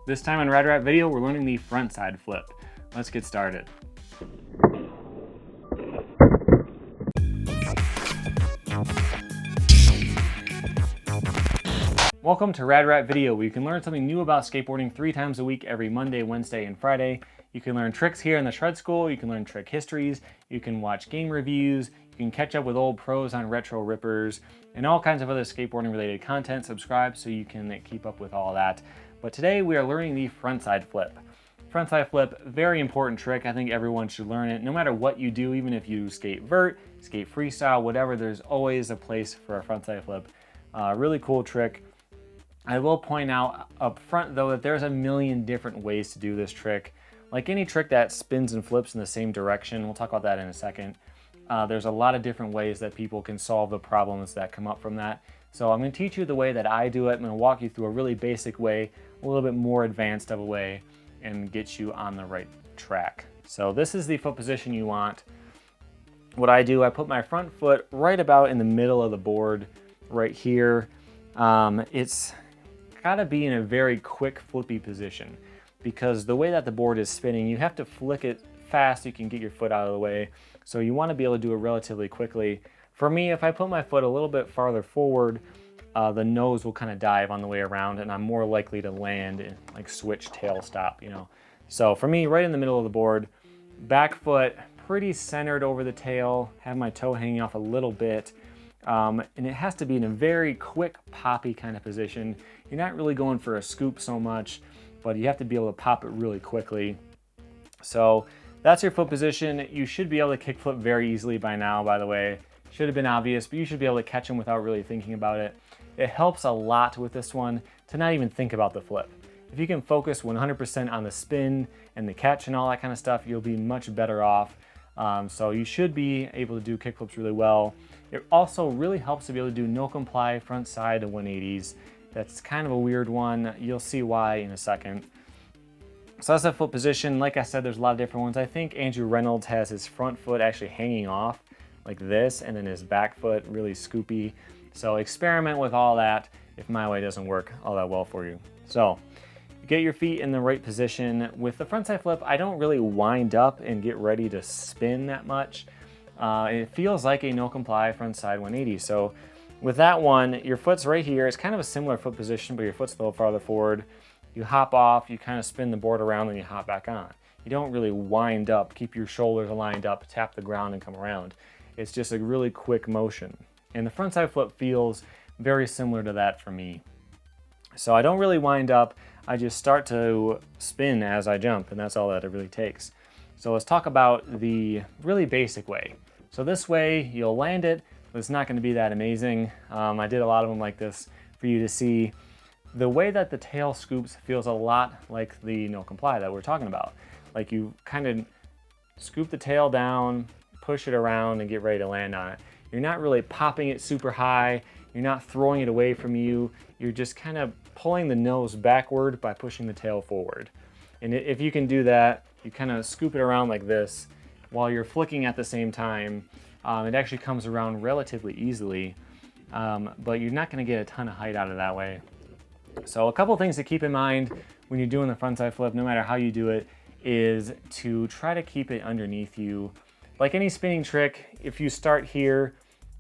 This time in Rad Rat Video, we're learning the frontside flip. Let's get started. Welcome to Rad Rat Video, where you can learn something new about skateboarding 3 times a week every Monday, Wednesday, and Friday. You can learn tricks here in the Shred School, you can learn trick histories, you can watch game reviews, you can catch up with old pros on retro rippers, and all kinds of other skateboarding related content. Subscribe so you can keep up with all that. But today we are learning the frontside flip. Frontside flip, very important trick. I think everyone should learn it. No matter what you do, even if you skate vert, skate freestyle, whatever, there's always a place for a frontside flip. Really cool trick. I will point out up front though that there's a million different ways to do this trick. Like any trick that spins and flips in the same direction, we'll talk about that in a second. There's a lot of different ways that people can solve the problems that come up from that. So I'm going to teach you the way that I do it. I'm going to walk you through a really basic way, a little bit more advanced of a way, and get you on the right track. So this is the foot position you want. What I do, I put my front foot right about in the middle of the board, right here. It's got to be in a very quick flippy position, because the way that the board is spinning, you have to flick it fast so you can get your foot out of the way. So you want to be able to do it relatively quickly. For me, if I put my foot a little bit farther forward, the nose will kind of dive on the way around, and I'm more likely to land and like switch tail stop, you know. So for me, right in the middle of the board, back foot pretty centered over the tail, have my toe hanging off a little bit, and it has to be in a very quick poppy kind of position. You're not really going for a scoop so much, but you have to be able to pop it really quickly. So that's your foot position. You should be able to kickflip very easily by now, by the way. Should have been obvious, but you should be able to catch them without really thinking about it. It helps a lot with this one to not even think about the flip. If you can focus 100% on the spin and the catch and all that kind of stuff, you'll be much better off. So you should be able to do kickflips really well. It also really helps to be able to do no comply front side 180s. That's kind of a weird one. You'll see why in a second. So that's the foot position. Like I said, there's a lot of different ones. I think Andrew Reynolds has his front foot actually hanging off like this, and then his back foot really scoopy. So experiment with all that if my way doesn't work all that well for you. So get your feet in the right position. With the frontside flip, I don't really wind up and get ready to spin that much. It feels like a no comply frontside 180. So with that one, your foot's right here. It's kind of a similar foot position, but your foot's a little farther forward. You hop off, you kind of spin the board around, and you hop back on. You don't really wind up, keep your shoulders aligned up, tap the ground, and come around. It's just a really quick motion. And the frontside flip feels very similar to that for me. So I don't really wind up, I just start to spin as I jump, and that's all that it really takes. So let's talk about the really basic way. So this way, you'll land it, but it's not going to be that amazing. I did a lot of them like this for you to see. The way that the tail scoops feels a lot like the no comply that we're talking about. Like you kind of scoop the tail down, push it around, and get ready to land on it. You're not really popping it super high. You're not throwing it away from you. You're just kind of pulling the nose backward by pushing the tail forward. And if you can do that, you kind of scoop it around like this while you're flicking at the same time. It actually comes around relatively easily, but you're not going to get a ton of height out of that way. So a couple things to keep in mind when you're doing the frontside flip, no matter how you do it, is to try to keep it underneath you. Like any spinning trick, if you start here,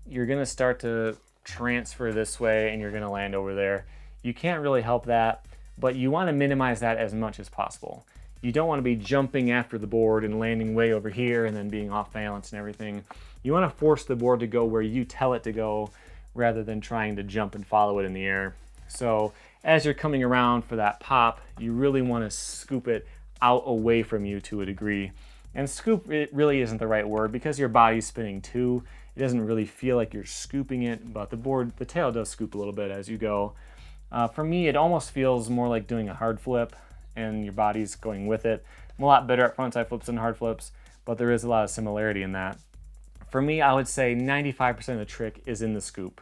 you're going to start to transfer this way and you're going to land over there. You can't really help that, but you want to minimize that as much as possible. You don't want to be jumping after the board and landing way over here and then being off balance and everything. You want to force the board to go where you tell it to go rather than trying to jump and follow it in the air. So as you're coming around for that pop, you really want to scoop it out away from you to a degree. And scoop, it really isn't the right word because your body's spinning too. It doesn't really feel like you're scooping it, but the tail does scoop a little bit as you go. For me, it almost feels more like doing a hard flip and your body's going with it. I'm a lot better at frontside flips than hard flips, but there is a lot of similarity in that. For me, I would say 95% of the trick is in the scoop.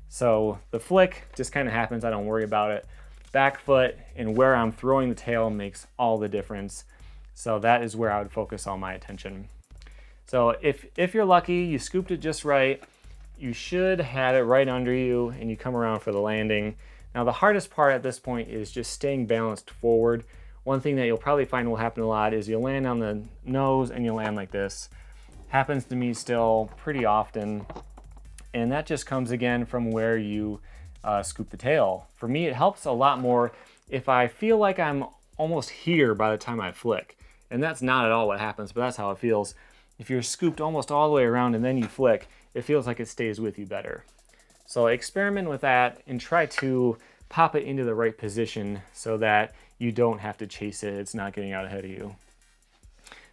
So the flick just kind of happens, I don't worry about it. Back foot and where I'm throwing the tail makes all the difference. So that is where I would focus all my attention. So if you're lucky, you scooped it just right, you should have it right under you and you come around for the landing. Now the hardest part at this point is just staying balanced forward. One thing that you'll probably find will happen a lot is you'll land on the nose and you'll land like this. Happens to me still pretty often. And that just comes again from where you scoop the tail. For me, it helps a lot more if I feel like I'm almost here by the time I flick. And that's not at all what happens, but that's how it feels. If you're scooped almost all the way around and then you flick, it feels like it stays with you better. So experiment with that and try to pop it into the right position so that you don't have to chase it. It's not getting out ahead of you.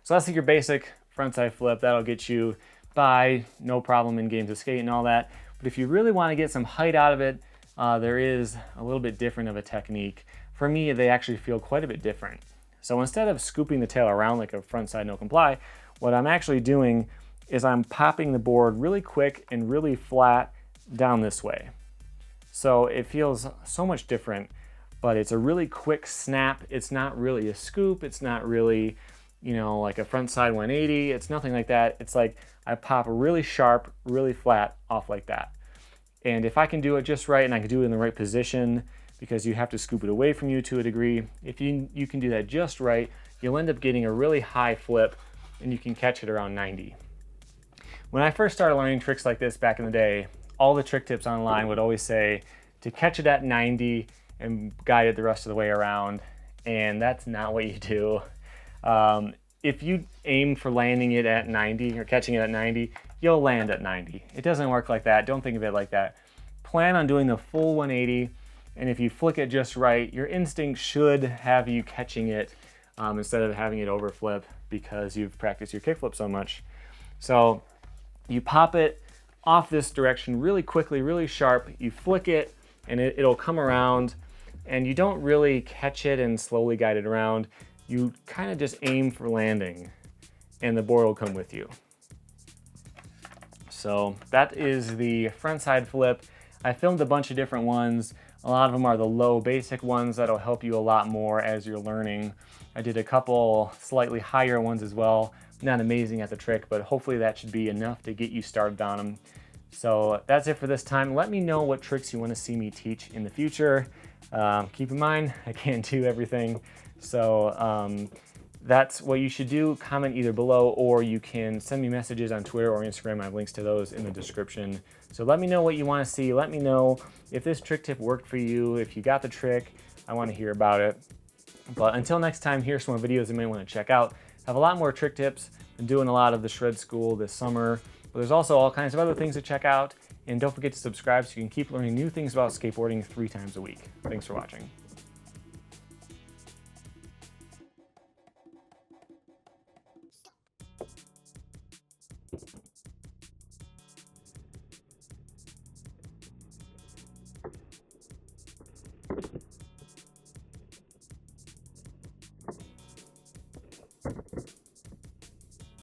So that's like your basic frontside flip. That'll get you by, no problem in games of skate and all that. But if you really want to get some height out of it, there is a little bit different of a technique. For me, they actually feel quite a bit different. So instead of scooping the tail around like a frontside no comply, what I'm actually doing is I'm popping the board really quick and really flat down this way. So it feels so much different, but it's a really quick snap. It's not really a scoop. It's not really, you know, like a frontside 180. It's nothing like that. It's like I pop really sharp, really flat off like that. And if I can do it just right and I can do it in the right position, because you have to scoop it away from you to a degree, if you can do that just right, you'll end up getting a really high flip and you can catch it around 90. When I first started learning tricks like this back in the day, all the trick tips online would always say to catch it at 90 and guide it the rest of the way around, and that's not what you do. If you aim for landing it at 90 or catching it at 90, you'll land at 90. It doesn't work like that. Don't think of it like that. Plan on doing the full 180, and if you flick it just right, your instinct should have you catching it instead of having it overflip because you've practiced your kickflip so much. So you pop it off this direction really quickly, really sharp. You flick it and it'll come around, and you don't really catch it and slowly guide it around. You kind of just aim for landing and the board will come with you. So that is the frontside flip. I filmed a bunch of different ones. A lot of them are the low basic ones that'll help you a lot more as you're learning. I did a couple slightly higher ones as well. Not amazing at the trick, but hopefully that should be enough to get you started on them. So that's it for this time. Let me know what tricks you want to see me teach in the future. Keep in mind, I can't do everything. So that's what you should do. Comment either below, or you can send me messages on Twitter or Instagram. I have links to those in the description. So let me know what you want to see. Let me know if this trick tip worked for you. If you got the trick, I want to hear about it. But until next time, here's some more videos you may want to check out. I have a lot more trick tips. I'm doing a lot of the shred school this summer, but there's also all kinds of other things to check out. And don't forget to subscribe so you can keep learning new things about skateboarding 3 times a week. Thanks for watching.